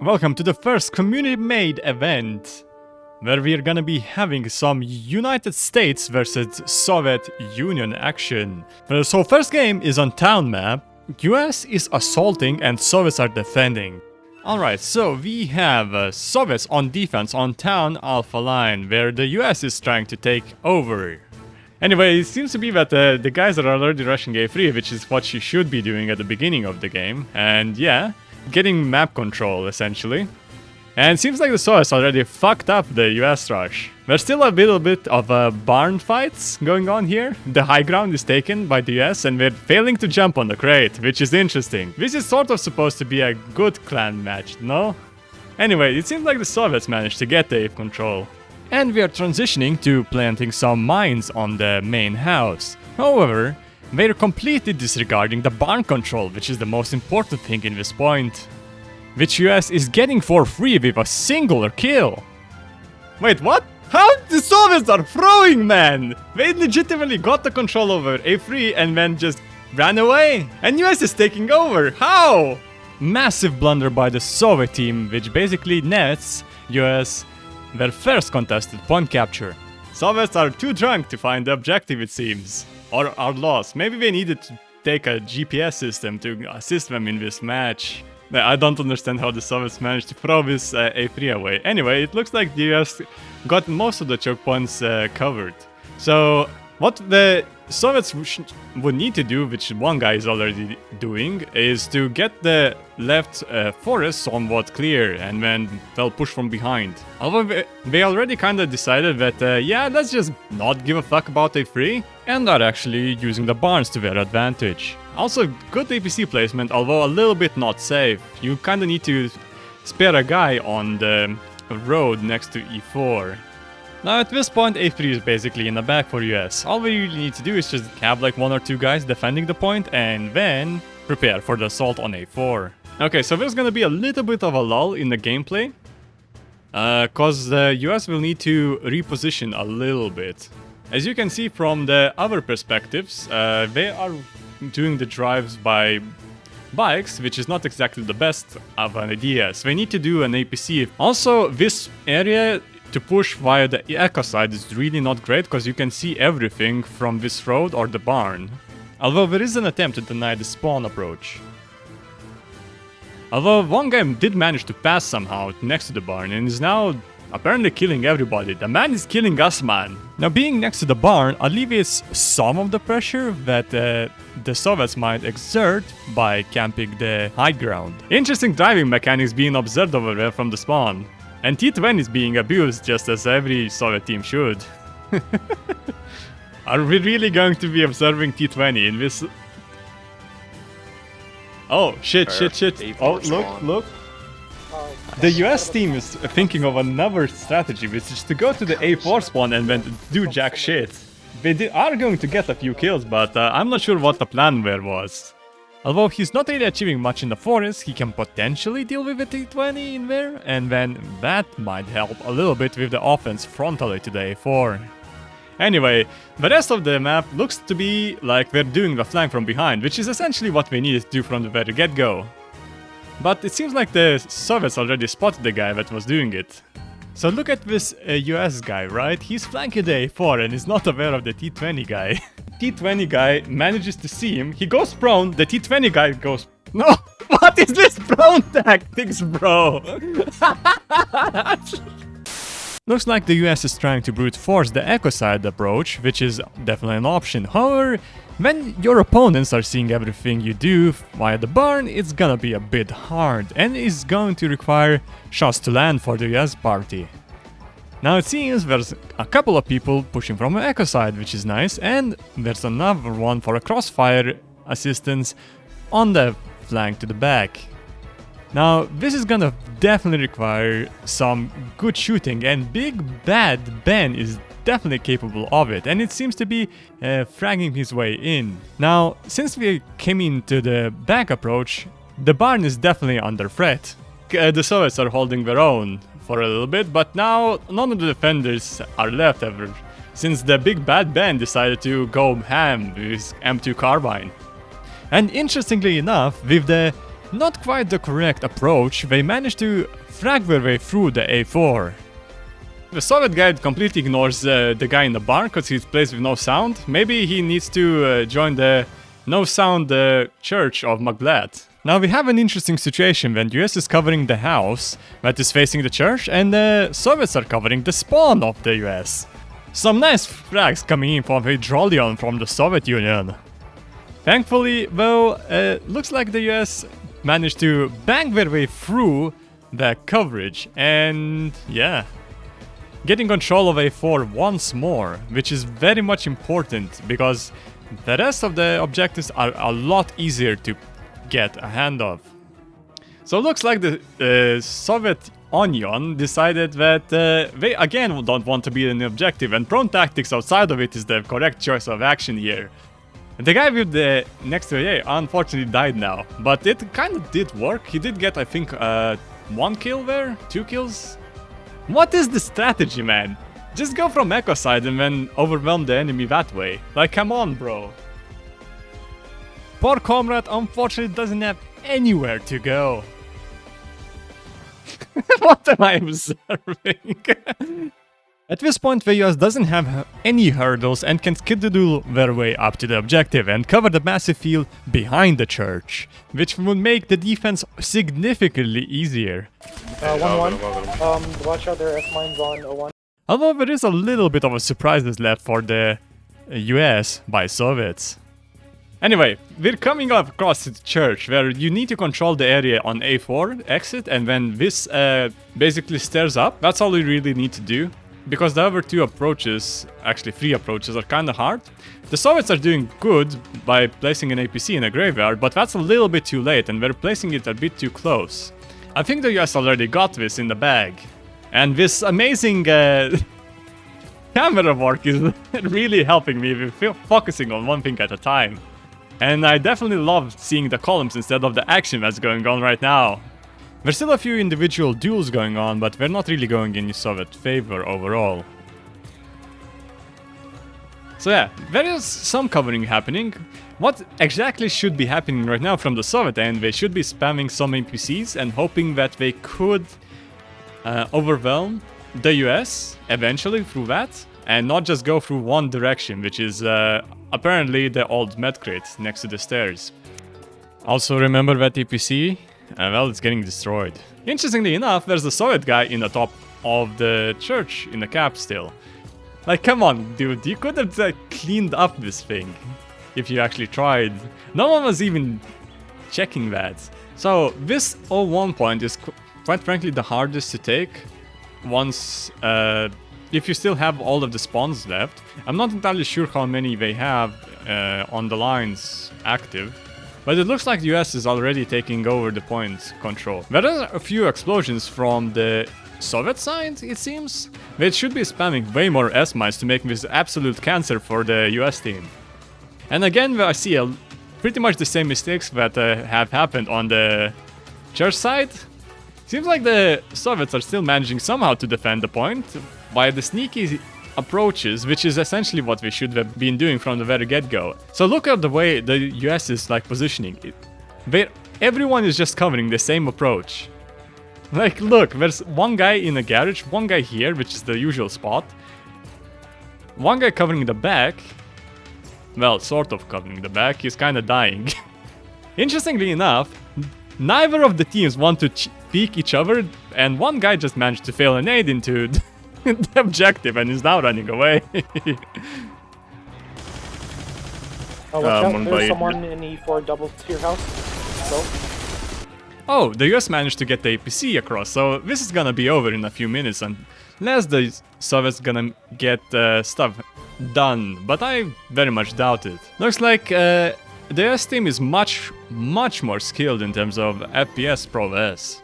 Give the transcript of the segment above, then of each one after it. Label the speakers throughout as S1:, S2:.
S1: Welcome to the first community-made event, where we are gonna be having some United States versus Soviet Union action. So first game is on town map. US is assaulting and Soviets are defending. Alright, so we have Soviets on defense on town alpha line, where the US is trying to take over. Anyway, it seems to be that the guys are already rushing A3, which is what you should be doing at the beginning of the game. And yeah, getting map control essentially. And it seems like the Soviets already fucked up the US rush. There's still a little bit of barn fights going on here. The high ground is taken by the US and we're failing to jump on the crate, which is interesting. This is sort of supposed to be a good clan match, no? Anyway, it seems like the Soviets managed to get the control. And we are transitioning to planting some mines on the main house. However, they're completely disregarding the barn control, which is the most important thing in this point, which US is getting for free with a singular kill. Wait, what? How the Soviets are throwing, man? They legitimately got the control over A3 and then just ran away. And US is taking over. How? Massive blunder by the Soviet team, which basically nets US their first contested point capture. Soviets are too drunk to find the objective, it seems. Or are lost. Maybe they needed to take a GPS system to assist them in this match. I don't understand how the Soviets managed to throw this A3 away. Anyway, it looks like the US got most of the choke points covered. So what the Soviets would need to do, which one guy is already doing, is to get the left forest somewhat clear and then they'll push from behind. Although they already kind of decided that, yeah, let's just not give a fuck about A3 and are actually using the barns to their advantage. Also, good APC placement, although a little bit not safe. You kind of need to spare a guy on the road next to E4. Now at this point, A3 is basically in the back for US. All we really need to do is just have like one or two guys defending the point and then prepare for the assault on A4. Okay, so there's gonna be a little bit of a lull in the gameplay, cause the US will need to reposition a little bit. As you can see from the other perspectives, they are doing the drives by bikes, which is not exactly the best of an idea, so they need to do an APC. Also, this area to push via the echo side is really not great, because you can see everything from this road or the barn. Although there is an attempt to deny the spawn approach. Although one guy did manage to pass somehow next to the barn and is now apparently killing everybody. The man is killing us, man. Now being next to the barn alleviates some of the pressure that the Soviets might exert by camping the high ground. Interesting driving mechanics being observed over there from the spawn. And T20 is being abused just as every Soviet team should. Are we really going to be observing T20 in this? Oh, shit. Oh, look. The US team is thinking of another strategy, which is to go to the A4 spawn and then do jack shit. They are going to get a few kills, but I'm not sure what the plan there was. Although he's not really achieving much in the forest, he can potentially deal with a T20 in there, and then that might help a little bit with the offense frontally to the A4. Anyway, the rest of the map looks to be like they're doing the flank from behind, which is essentially what we needed to do from the very get-go. But it seems like the Soviets already spotted the guy that was doing it. So look at this US guy, right? He's flanking the A4 and is not aware of the T20 guy. T20 guy manages to see him, he goes prone, the T20 guy goes... No! What is this prone tactics, bro? Looks like the US is trying to brute force the echo side approach, which is definitely an option. However, when your opponents are seeing everything you do via the barn, it's gonna be a bit hard and is going to require shots to land for the US party. Now it seems there's a couple of people pushing from the echo side, which is nice, and there's another one for a crossfire assistance on the flank to the back. Now this is gonna definitely require some good shooting, and Big Bad Ben is definitely capable of it, and it seems to be fragging his way in. Now, since we came into the back approach, the barn is definitely under threat. The Soviets are holding their own for a little bit, but now none of the defenders are left ever, since the Big Bad Ben decided to go ham with his M2 carbine. And interestingly enough, with the not quite the correct approach, they managed to frag their way through the A4. The Soviet guy completely ignores the guy in the barn because he plays with no sound. Maybe he needs to join the no sound church of Magblad. Now we have an interesting situation when the US is covering the house that is facing the church and the Soviets are covering the spawn of the US. Some nice frags coming in from Hydraulion from the Soviet Union. Thankfully, though, looks like the US managed to bang their way through the coverage and yeah. Getting control of A4 once more, which is very much important because the rest of the objectives are a lot easier to get a hand of. So it looks like the Soviet Union decided that they again don't want to be an objective and prone tactics outside of it is the correct choice of action here. The guy with the next to A unfortunately died now, but it kind of did work. He did get, I think, 1 kill there, 2 kills. What is the strategy, man? Just go from echo side and then overwhelm the enemy that way. Like, come on, bro. Poor comrade unfortunately doesn't have anywhere to go. What am I observing? At this point, the US doesn't have any hurdles and can skidoodle their way up to the objective and cover the massive field behind the church, which would make the defense significantly easier.
S2: 1-1. Watch out, there are S-mines on 01.
S1: Although there is a little bit of a surprises left for the US by Soviets. Anyway, we're coming up across the church where you need to control the area on A4 exit, and when this basically stairs up, that's all you really need to do. Because the other two approaches, actually 3 approaches, are kinda hard. The Soviets are doing good by placing an APC in a graveyard, but that's a little bit too late and they're placing it a bit too close. I think the US already got this in the bag. And this amazing camera work is really helping me with focusing on one thing at a time. And I definitely love seeing the columns instead of the action that's going on right now. There's still a few individual duels going on, but they're not really going in Soviet favor overall. So yeah, there is some covering happening. What exactly should be happening right now from the Soviet end? They should be spamming some APCs and hoping that they could overwhelm the US eventually through that, and not just go through one direction, which is apparently the old medcrate next to the stairs. Also remember that APC? Well, it's getting destroyed. Interestingly enough, there's a Soviet guy in the top of the church in the cap still. Like, come on, dude, you could have cleaned up this thing if you actually tried. No one was even checking that. So this 01 point is quite frankly the hardest to take once if you still have all of the spawns left. I'm not entirely sure how many they have on the lines active. But it looks like the US is already taking over the point control. There are a few explosions from the Soviet side, it seems. They should be spamming way more S-mines to make this absolute cancer for the US team. And again, I see pretty much the same mistakes that have happened on the church side. Seems like the Soviets are still managing somehow to defend the point by the sneaky approaches, which is essentially what we should have been doing from the very get-go. So look at the way the US is like positioning it. Everyone is just covering the same approach. Like, look, there's one guy in the garage, one guy here, which is the usual spot. One guy covering the back. Well, sort of covering the back, he's kinda dying. Interestingly enough, neither of the teams want to peek each other, and one guy just managed to fail a nade into the objective and is now running away.
S2: Oh, watch out, there's someone in E4 double to your house. So.
S1: Oh, the US managed to get the APC across, so this is gonna be over in a few minutes unless the Soviets gonna get stuff done, but I very much doubt it. Looks like the US team is much more skilled in terms of FPS prowess.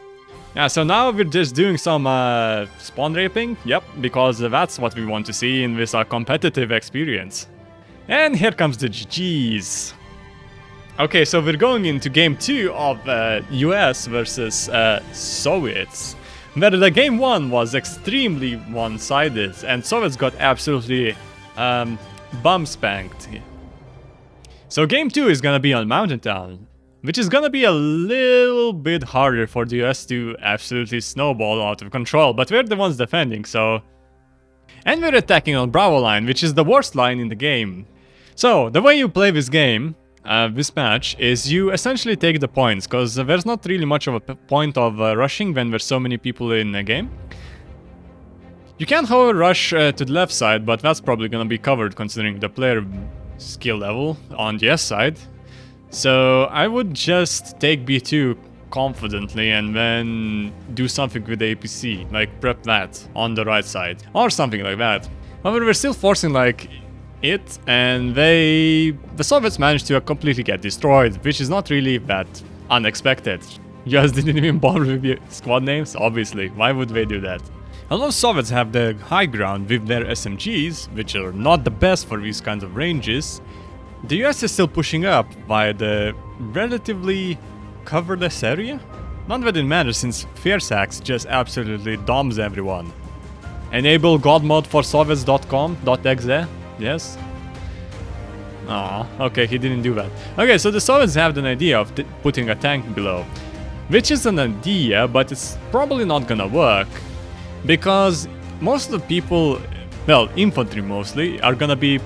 S1: Yeah, so now we're just doing some spawn raping, yep, because that's what we want to see in this competitive experience. And here comes the GG's. Okay, so we're going into game 2 of US versus Soviets, where the game 1 was extremely one-sided and Soviets got absolutely bum spanked. So game 2 is gonna be on Mountain Town. which is gonna be a little bit harder for the US to absolutely snowball out of control, but we're the ones defending, so... And we're attacking on Bravo line, which is the worst line in the game. So, the way you play this game, this match, is you essentially take the points, because there's not really much of a point of rushing when there's so many people in a game. You can, however, rush to the left side, but that's probably gonna be covered considering the player skill level on the S side. So I would just take B2 confidently and then do something with the APC, like prep that on the right side, or something like that. However, we're still forcing like it, and the Soviets managed to completely get destroyed, which is not really that unexpected. You guys didn't even bother with your squad names, obviously, why would they do that? Although Soviets have the high ground with their SMGs, which are not the best for these kinds of ranges, the US is still pushing up via the relatively coverless area? Not that it matters since FierceAxe just absolutely doms everyone. Enable god mode for soviets.com.exe, yes? Aw, okay, he didn't do that. Okay, so the Soviets have an idea of putting a tank below. Which is an idea, but it's probably not gonna work. Because most of the people, well, infantry mostly, are gonna be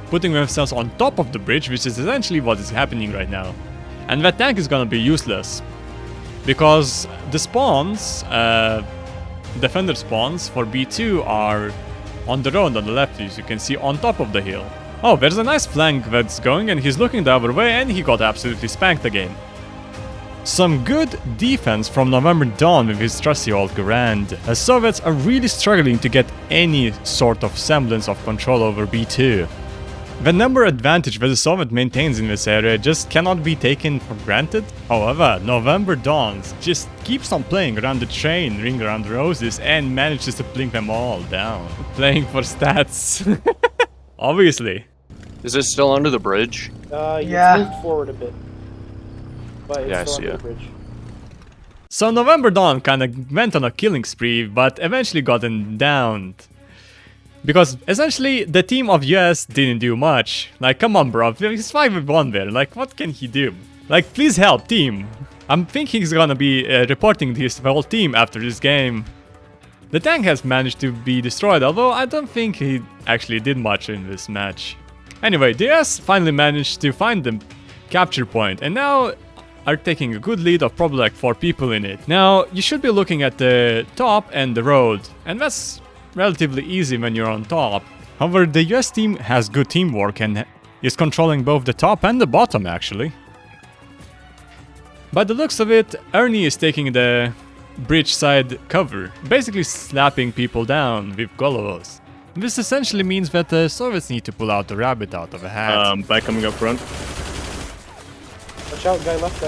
S1: putting themselves on top of the bridge, which is essentially what is happening right now. And that tank is gonna be useless. Because the spawns, defender spawns for B2 are on the road on the left, as you can see, on top of the hill. Oh, there's a nice flank that's going, and he's looking the other way, and he got absolutely spanked again. Some good defense from November Dawn with his trusty old Garand, as Soviets are really struggling to get any sort of semblance of control over B2. The number advantage that the Soviet maintains in this area just cannot be taken for granted. However, November Dawns just keeps on playing around the train, ring around the roses, and manages to blink them all down. Playing for stats. Obviously.
S3: Is it still under the bridge?
S2: Yeah. Moved forward a bit. But it's
S3: Yeah, I
S2: still
S3: see
S2: under
S3: it.
S2: the bridge.
S1: So November Dawn kinda went on a killing spree, but eventually gotten downed. Because essentially the team of US didn't do much. Like, come on bro, he's 5-1 there, like what can he do? Like, please help team. I'm thinking he's gonna be reporting his whole team after this game. The tank has managed to be destroyed, although I don't think he actually did much in this match. Anyway, the US finally managed to find the capture point, and now are taking a good lead of probably like 4 people in it. Now, you should be looking at the top and the road, and that's relatively easy when you're on top. However, the US team has good teamwork and is controlling both the top and the bottom actually. By the looks of it, Ernie is taking the bridge side cover, basically slapping people down with Golovos. This essentially means that the Soviets need to pull out the rabbit out of a hat.
S3: Back coming up front.
S2: Watch out, guy left.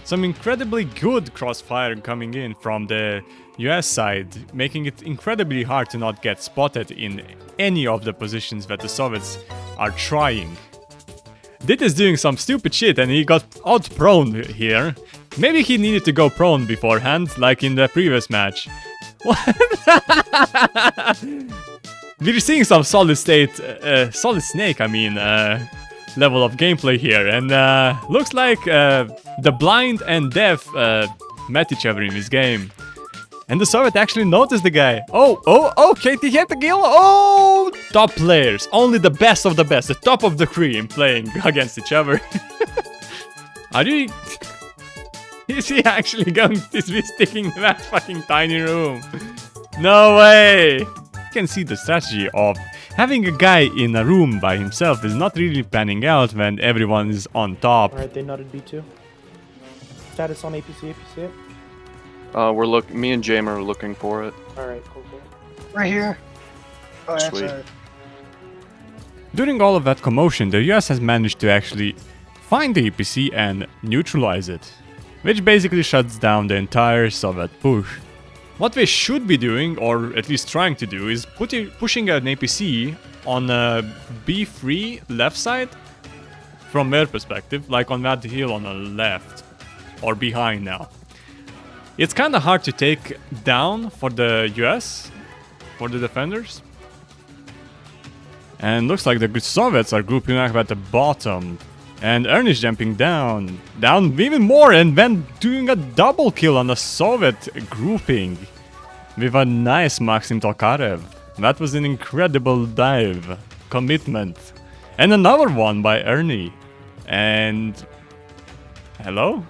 S1: Some incredibly good crossfire coming in from the US side, making it incredibly hard to not get spotted in any of the positions that the Soviets are trying. Dit is doing some stupid shit and he got out-prone here. Maybe he needed to go prone beforehand, like in the previous match. What? We're seeing some solid snake, level of gameplay here, and looks like the blind and deaf met each other in this game. And the Soviet actually noticed the guy. Oh, Katie hit the kill. Oh, top players, only the best of the best, the top of the cream playing against each other. Are you? Is he actually going to be sticking in that fucking tiny room? No way! You can see the strategy of having a guy in a room by himself is not really panning out when everyone is on top.
S2: Alright, they nutted B2. Status on APC it?
S3: Me and Jame are looking for it.
S2: Alright, cool.
S4: Right here. Oh, that's
S3: Sweet.
S4: right.
S1: During all of that commotion, the US has managed to actually find the APC and neutralize it, which basically shuts down the entire Soviet push. What they should be doing, or at least trying to do, is pushing an APC on a B3 left side from their perspective, like on that hill on the left, or behind now. It's kind of hard to take down for the US, for the defenders. And looks like the Soviets are grouping up at the bottom And Ernie's jumping down even more, and then doing a double kill on the Soviet grouping with a nice Maxim Tokarev. That was an incredible dive, commitment. And another one by Ernie. And... hello?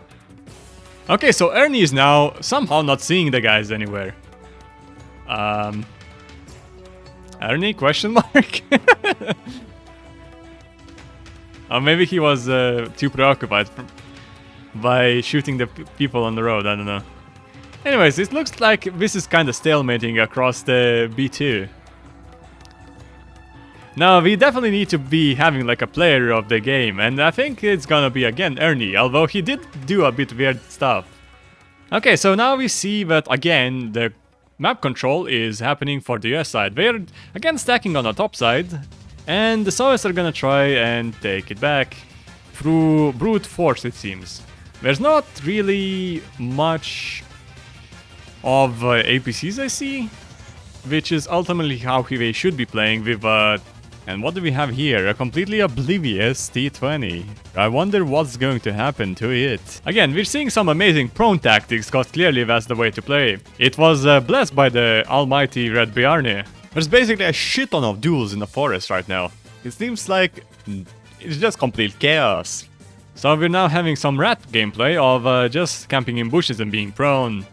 S1: Okay, so Ernie is now somehow not seeing the guys anywhere. Ernie, question mark? Or maybe he was too preoccupied by shooting the people on the road, I don't know. Anyways, it looks like this is kind of stalemating across the B2. Now, we definitely need to be having like a player of the game, and I think it's gonna be again Ernie, although he did do a bit weird stuff. Okay, so now we see that again the map control is happening for the US side. They're again stacking on the top side, and the Soviets are gonna try and take it back through brute force, it seems. There's not really much of APCs I see, which is ultimately how they should be playing with and what do we have here? A completely oblivious T-20. I wonder what's going to happen to it. Again, we're seeing some amazing prone tactics, because clearly that's the way to play. It was blessed by the almighty Red Bjarne. There's basically a shit ton of duels in the forest right now. It seems like it's just complete chaos. So we're now having some rat gameplay of just camping in bushes and being prone.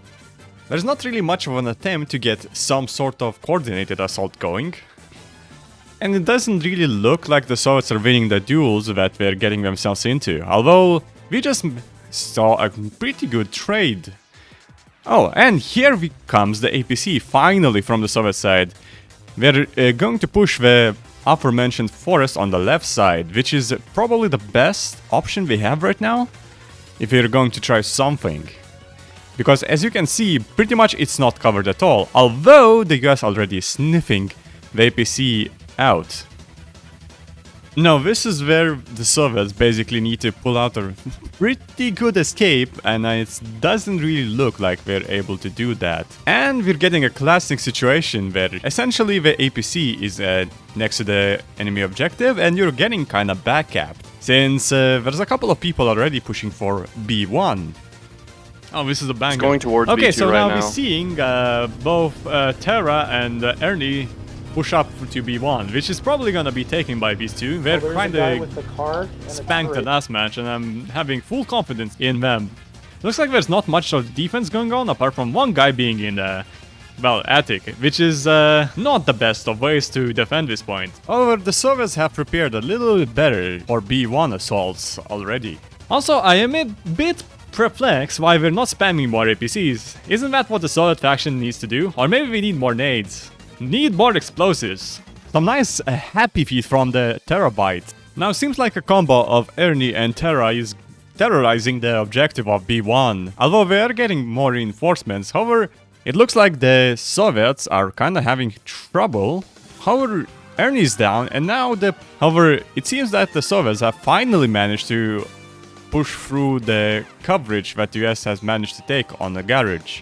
S1: There's not really much of an attempt to get some sort of coordinated assault going. And it doesn't really look like the Soviets are winning the duels that they're getting themselves into. Although, we just saw a pretty good trade. Oh, and here comes the APC, finally from the Soviet side. They're going to push the aforementioned forest on the left side, which is probably the best option we have right now, if we're going to try something. Because as you can see, pretty much it's not covered at all, although the US already is sniffing the APC out. Now this is where the Soviets basically need to pull out a pretty good escape, and it doesn't really look like they're able to do that. And we're getting a classic situation where essentially the APC is next to the enemy objective and you're getting kinda backcapped, since there's a couple of people already pushing for B1. Oh, this is a banger.
S3: It's going towards
S1: okay,
S3: B2
S1: so
S3: right
S1: now
S3: now.
S1: we're seeing both Terra and Ernie push up to B1, which is probably gonna be taken by these two. They're kinda spanked the last match, and I'm having full confidence in them. Looks like there's not much of defense going on, apart from one guy being in the, well, attic, which is not the best of ways to defend this point. However, the Soviets have prepared a little bit better for B1 assaults already. Also, I am a bit perplexed why we're not spamming more APCs. Isn't that what the Soviet faction needs to do? Or maybe we need more nades. Need more explosives. Some nice happy feet from the Terabyte. Now seems like a combo of Ernie and Terra is terrorizing the objective of B1. Although they are getting more reinforcements, however, it looks like the Soviets are kinda having trouble. However, Ernie's down, and now however, it seems that the Soviets have finally managed to push through the coverage that the US has managed to take on the garage.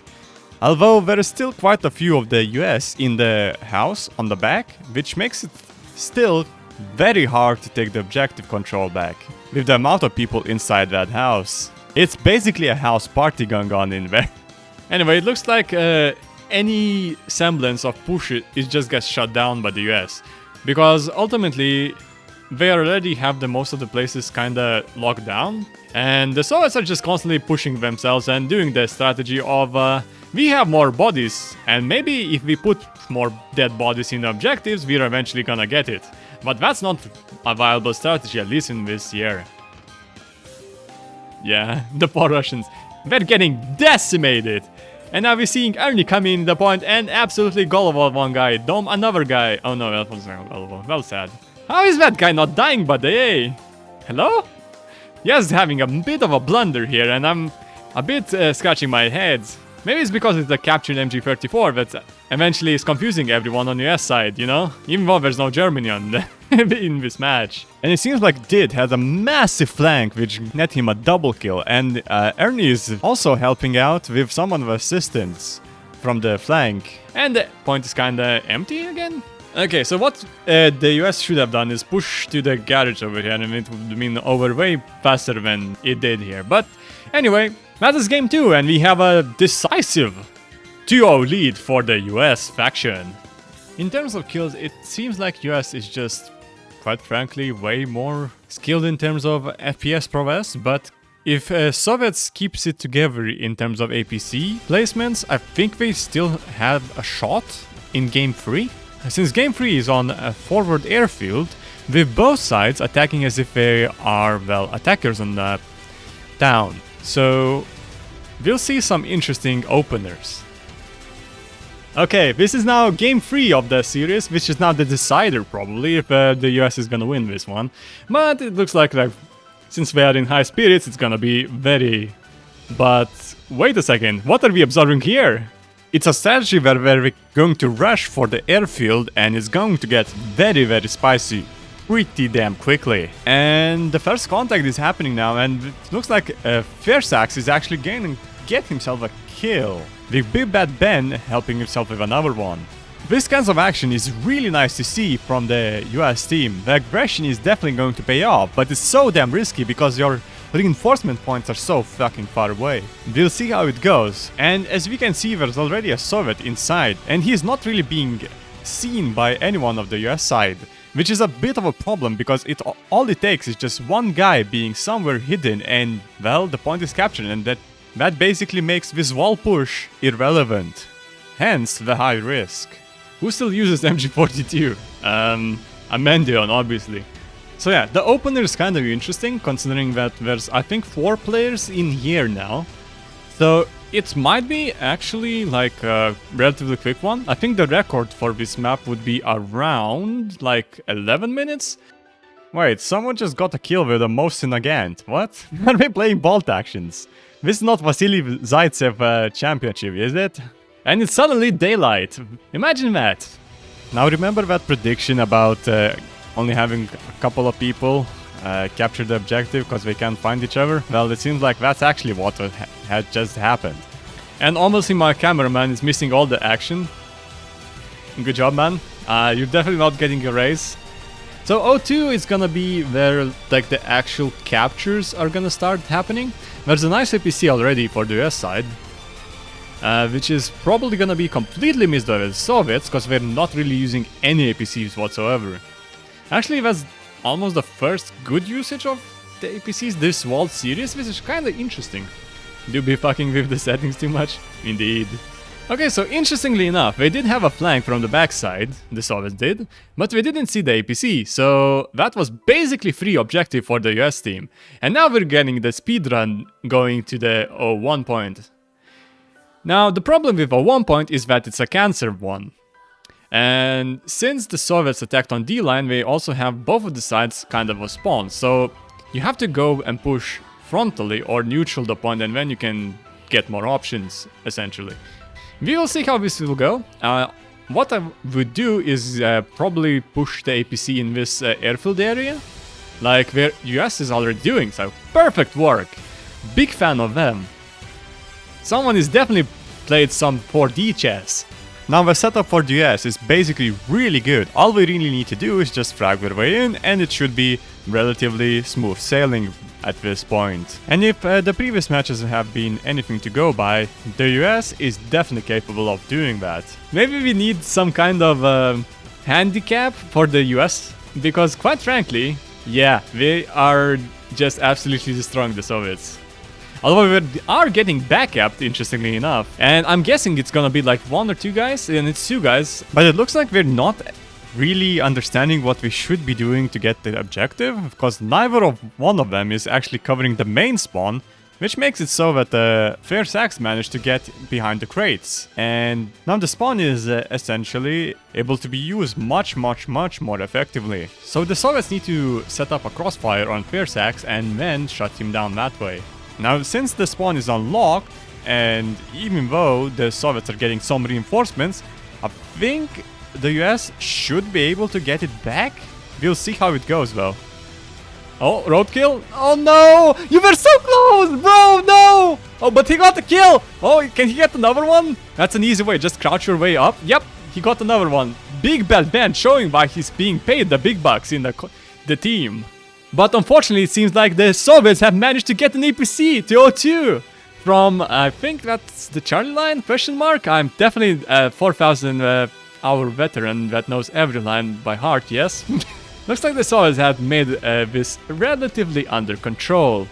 S1: Although there is still quite a few of the US in the house on the back, which makes it still very hard to take the objective control back, with the amount of people inside that house. It's basically a house party going on in there. Anyway, it looks like any semblance of push is just gets shut down by the US, because ultimately they already have most of the places kinda locked down, and the Soviets are just constantly pushing themselves and doing the strategy of we have more bodies, and maybe if we put more dead bodies in the objectives, we're eventually gonna get it. But that's not a viable strategy, at least in this year. Yeah, the poor Russians. They're getting decimated! And now we're seeing Ernie come in the point and absolutely Golovol one guy, Dom another guy. Oh no, that was not Golovol. Well sad. How is that guy not dying, buddy? Hey? Hello? Yes, having a bit of a blunder here, and I'm a bit scratching my head. Maybe it's because it's the captured MG34 that eventually is confusing everyone on the US side, you know? Even though there's no Germany on in this match. And it seems like Did has a massive flank which net him a double kill, and Ernie is also helping out with some of the assistance from the flank. And the point is kinda empty again? Okay, so what the US should have done is push to the garage over here, and it would mean over way faster than it did here. But anyway, that is game 2, and we have a decisive 2-0 lead for the US faction. In terms of kills, it seems like US is just, quite frankly, way more skilled in terms of FPS prowess, but if Soviets keeps it together in terms of APC placements, I think they still have a shot in game 3. Since game 3 is on a forward airfield, with both sides attacking as if they are, well, attackers on the town. So we'll see some interesting openers. Okay, this is now game 3 of the series, which is now the decider probably if the US is gonna win this one. But it looks like since we are in high spirits, it's gonna be very... But wait a second, what are we observing here? It's a strategy where we're going to rush for the airfield and it's going to get very, very spicy pretty damn quickly. And the first contact is happening now, and it looks like FierceAxe is actually get himself a kill, with Big Bad Ben helping himself with another one. This kind of action is really nice to see from the US team. The aggression is definitely going to pay off, but it's so damn risky because your reinforcement points are so fucking far away. We'll see how it goes. And as we can see, there's already a Soviet inside, and he's not really being seen by anyone of the US side, which is a bit of a problem because all it takes is just one guy being somewhere hidden and, well, the point is captured, and that basically makes this wall push irrelevant. Hence the high risk. Who still uses MG42? Amendion, obviously. So yeah, the opener is kind of interesting, considering that there's, I think, 4 players in here now. So it might be actually like a relatively quick one. I think the record for this map would be around like 11 minutes. Wait, someone just got a kill with a Mosin Nagant. What? Are we playing bolt actions? This is not Vasily Zaitsev championship, is it? And it's suddenly daylight. Imagine that. Now remember that prediction about only having a couple of people capture the objective because they can't find each other? Well, it seems like that's actually what had just happened. And obviously my cameraman is missing all the action. Good job, man. You're definitely not getting a raise. So O2 is gonna be where like the actual captures are gonna start happening. There's a nice APC already for the US side, which is probably gonna be completely missed by the Soviets because they're not really using any APCs whatsoever. Actually, that's almost the first good usage of the APCs this World Series, which is kinda interesting. Do be fucking with the settings too much? Indeed. Okay, so interestingly enough, they did have a flank from the backside, the Soviets did, but we didn't see the APC, so that was basically free objective for the US team. And now we're getting the speedrun going to the 01 point. Now, the problem with 01 point is that it's a cancer one. And since the Soviets attacked on D-line, they also have both of the sides kind of a spawn, so you have to go and push frontally or neutral the point, and then you can get more options, essentially. We will see how this will go. What I would do is probably push the APC in this airfield area, like where US is already doing, so perfect work. Big fan of them. Someone is definitely played some 4D chess. Now the setup for the US is basically really good. All we really need to do is just frag our way in, and it should be relatively smooth sailing at this point. And if the previous matches have been anything to go by, the US is definitely capable of doing that. Maybe we need some kind of handicap for the US, because quite frankly, yeah, they are just absolutely destroying the Soviets. Although we are getting back-upped, interestingly enough. And I'm guessing it's gonna be like 1 or 2 guys, and it's 2 guys. But it looks like we're not really understanding what we should be doing to get the objective, because neither of one of them is actually covering the main spawn, which makes it so that the FierceAxe managed to get behind the crates. And now the spawn is essentially able to be used much more effectively. So the Soviets need to set up a crossfire on FierceAxe and then shut him down that way. Now, since the spawn is unlocked, and even though the Soviets are getting some reinforcements, I think the US should be able to get it back. We'll see how it goes, though. Oh, roadkill? Oh no! You were so close, bro! No! Oh, but he got the kill! Oh, can he get another one? That's an easy way. Just crouch your way up. Yep, he got another one. Big Bad Ben showing why he's being paid the big bucks in the team. But unfortunately, it seems like the Soviets have managed to get an APC to O2 from, I think that's the Charlie line, question mark? I'm definitely a 4,000 hour veteran that knows every line by heart, yes? Looks like the Soviets have made this relatively under control.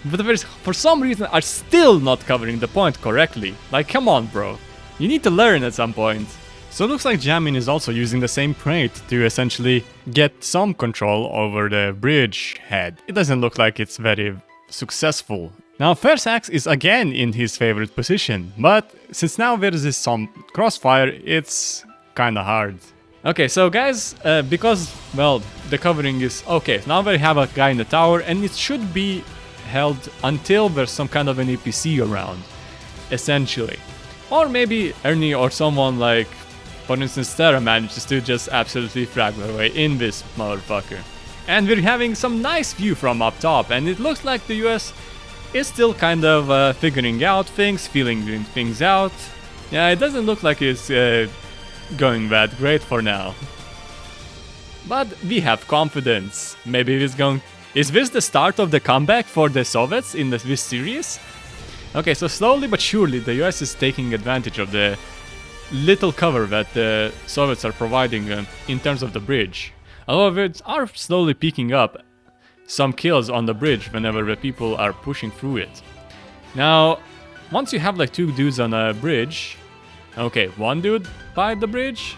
S1: But for some reason are still not covering the point correctly. Like, come on, bro. You need to learn at some point. So it looks like Jamin is also using the same crate to essentially get some control over the bridge head. It doesn't look like it's very successful. Now FierceAxe is again in his favorite position, but since now there is some crossfire, it's kinda hard. Okay, so guys, because, well, the covering is... Okay, now we have a guy in the tower and it should be held until there's some kind of an APC around, essentially. Or maybe Ernie or someone like, for instance, Terra manages to just absolutely frag their way in this motherfucker. And we're having some nice view from up top, and it looks like the US is still kind of figuring out things, feeling things out. Yeah, it doesn't look like it's going that great for now. But we have confidence. Maybe it's going... Is this the start of the comeback for the Soviets in this series? Okay, so slowly but surely the US is taking advantage of the little cover that the Soviets are providing in terms of the bridge. However, they are slowly picking up some kills on the bridge whenever the people are pushing through it. Now, once you have like 2 dudes on a bridge... Okay, 1 dude by the bridge?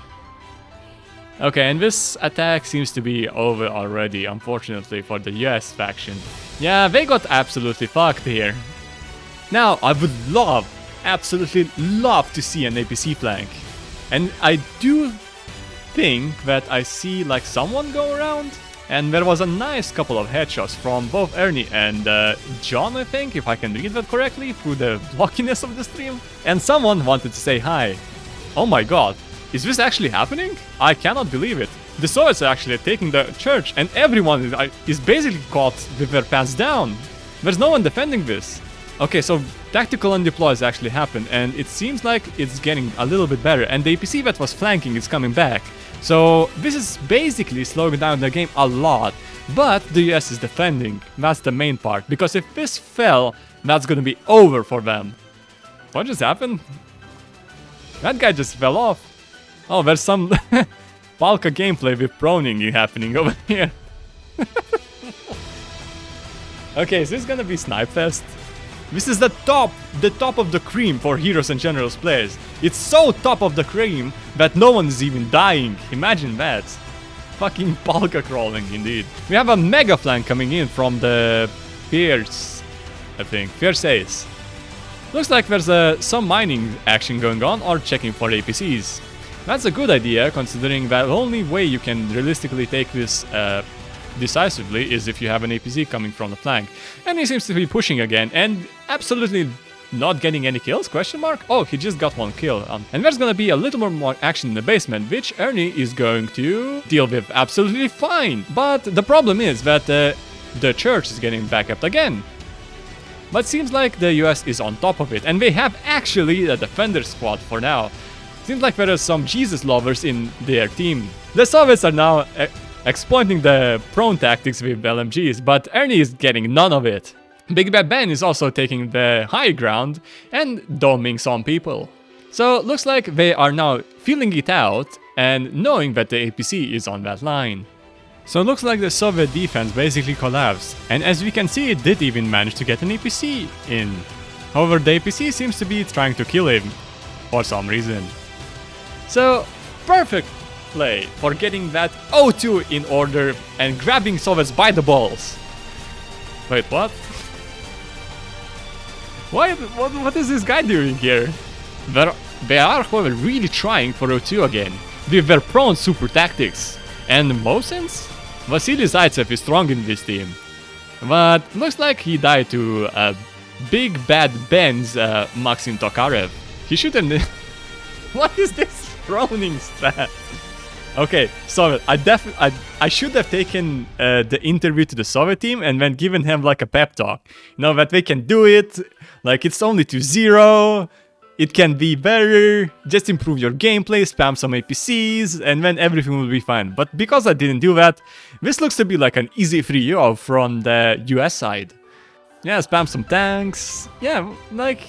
S1: Okay, and this attack seems to be over already, unfortunately, for the US faction. Yeah, they got absolutely fucked here. Now, I would love, absolutely love to see an APC flank. And I do think that I see like someone go around. And there was a nice couple of headshots from both Ernie and John, I think, if I can read that correctly, through the blockiness of the stream. And someone wanted to say hi. Oh my god. Is this actually happening? I cannot believe it. The Soviets are actually taking the church and everyone is basically caught with their pants down. There's no one defending this. Okay, so tactical undeploys actually happened and it seems like it's getting a little bit better and the APC that was flanking is coming back. So this is basically slowing down the game a lot, but the US is defending. That's the main part, because if this fell, that's gonna be over for them. What just happened? That guy just fell off. Oh, there's some Palka gameplay with proning happening over here. Okay, is this gonna be Snipe Fest? This is the top of the cream for Heroes and Generals players. It's so top of the cream that no one is even dying. Imagine that. Fucking Palka crawling indeed. We have a mega flank coming in from the Fierce, I think, FierceAxe. Looks like there's some mining action going on or checking for APCs. That's a good idea, considering that the only way you can realistically take this decisively is if you have an APC coming from the flank. And he seems to be pushing again and absolutely not getting any kills, question mark? Oh, he just got 1 kill. And there's gonna be a little more action in the basement, which Ernie is going to deal with absolutely fine. But the problem is that the church is getting back up again. But seems like the US is on top of it, and they have actually a defender squad for now. Seems like there are some Jesus lovers in their team. The Soviets are now exploiting the prone tactics with LMGs, but Ernie is getting none of it. Big Bad Ben is also taking the high ground and doming some people. So looks like they are now feeling it out and knowing that the APC is on that line. So it looks like the Soviet defense basically collapsed, and as we can see, it did even manage to get an APC in. However, the APC seems to be trying to kill him for some reason. So, perfect play for getting that O2 in order and grabbing Soviets by the balls. Wait, what? What is this guy doing here? They are, however, really trying for O2 again, with their prone super tactics. And Mosens? Vasily Zaitsev is strong in this team. But looks like he died to Big Bad Ben's Maxim Tokarev. He shouldn't... What is this proning strat? Okay, Soviet, I should have taken the interview to the Soviet team and then given him like a pep talk. You know, that they can do it, like it's only 2-0, it can be better, just improve your gameplay, spam some APCs, and then everything will be fine. But because I didn't do that, this looks to be like an easy 3-0 from the US side. Yeah, spam some tanks. Yeah, like,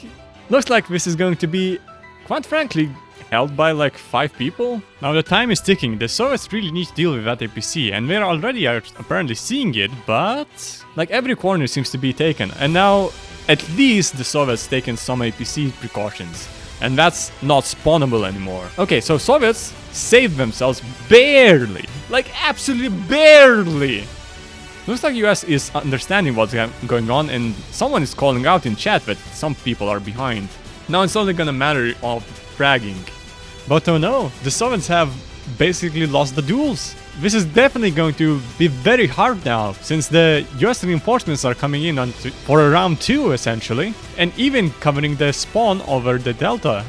S1: looks like this is going to be, quite frankly, held by like 5 people. Now the time is ticking, the Soviets really need to deal with that APC, and we're already apparently seeing it, but like every corner seems to be taken, and now at least the Soviets taken some APC precautions, and that's not spawnable anymore. Okay, so Soviets saved themselves barely, like absolutely barely. Looks like US is understanding what's going on, and someone is calling out in chat that some people are behind. Now it's only gonna matter of fragging. But oh no, the Soviets have basically lost the duels. This is definitely going to be very hard now, since the US reinforcements are coming in for a round 2 essentially, and even covering the spawn over the delta.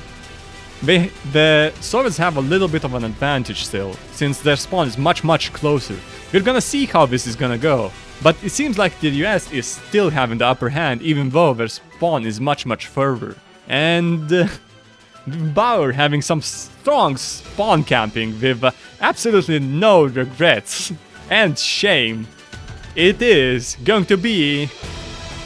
S1: The Soviets have a little bit of an advantage still, since their spawn is much closer. We're gonna see how this is gonna go, but it seems like the US is still having the upper hand, even though their spawn is much further. And Bauer having some strong spawn camping with absolutely no regrets and shame. It is going to be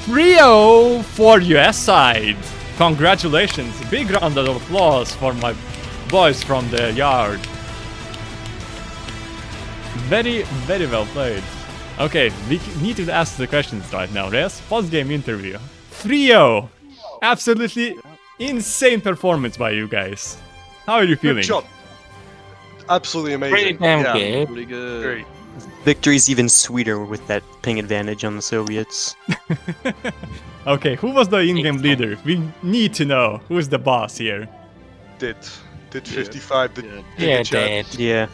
S1: 3-0 for US side. Congratulations, big round of applause for my boys from the yard. Very well played. Okay, we need to ask the questions right now. Yes, post-game interview. 3-0. Absolutely insane performance by you guys. How are you feeling?
S5: Good job. Absolutely amazing.
S6: Pretty damn
S5: yeah.
S6: good.
S3: Pretty good.
S5: Great.
S7: Victory's even sweeter with that ping advantage on the Soviets.
S1: Okay, who was the in-game leader? We need to know who's the boss here.
S5: Did 55 did
S6: Yeah,
S5: the chat.
S6: Dad.
S7: Yeah.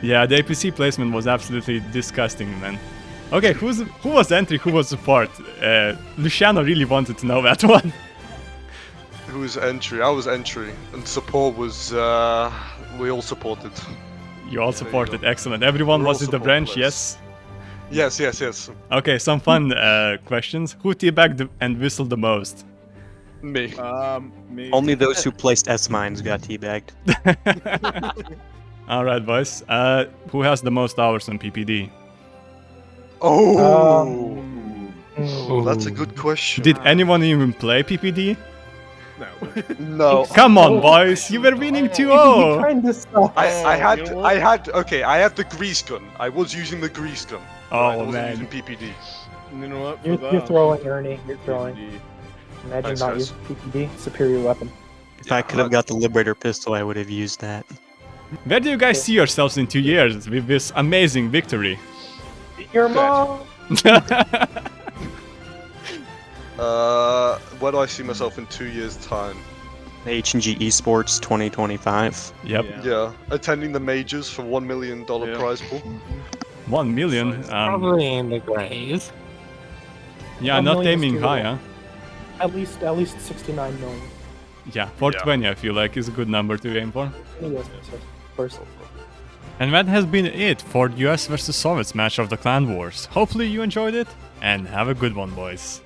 S1: Yeah, the APC placement was absolutely disgusting, man. Okay, who was entry, who was support? Luciano really wanted to know that one.
S5: Who was entry? I was entry, and support was we all supported.
S1: You all supported, excellent. Everyone
S5: We're
S1: was
S5: all
S1: in the
S5: support
S1: branch,
S5: players.
S1: yes?
S5: Yes.
S1: Okay, some fun questions. Who teabagged and whistled the most?
S5: Me.
S8: Me.
S7: Only those who placed S-mines got teabagged.
S1: Alright, boys. Who has the most hours on PPD?
S5: Oh, that's a good question.
S1: Did anyone even play PPD?
S8: No.
S5: No.
S1: Come on, boys! You were winning 2-0!
S2: Trying to stop.
S5: I had
S8: you know what?
S5: I had the grease gun. I was using the grease gun.
S1: Oh,
S5: I wasn't
S1: man.
S5: using PPD.
S8: You know what?
S2: You're throwing, Ernie. You're throwing. Imagine
S5: Thanks,
S2: not
S5: guys.
S2: using PPD. Superior weapon.
S7: If I could have got the Liberator pistol, I would have used that.
S1: Where do you guys see yourselves in 2 years with this amazing victory?
S2: Your mom.
S5: Where do I see myself in 2 years' time?
S7: H&G Esports 2025.
S1: Yep,
S5: Yeah, attending the majors for $1 million prize pool.
S1: 1 million.
S6: Probably in the grave.
S1: Yeah,
S2: 1
S1: not
S2: million is
S1: aiming
S2: too
S1: high,
S2: low.
S1: huh?
S2: At least 69 million.
S1: Yeah, 420 I feel like is a good number to aim for.
S2: Yes, of course.
S1: And that has been it for US vs Soviets match of the Clan Wars. Hopefully you enjoyed it, and have a good one, boys.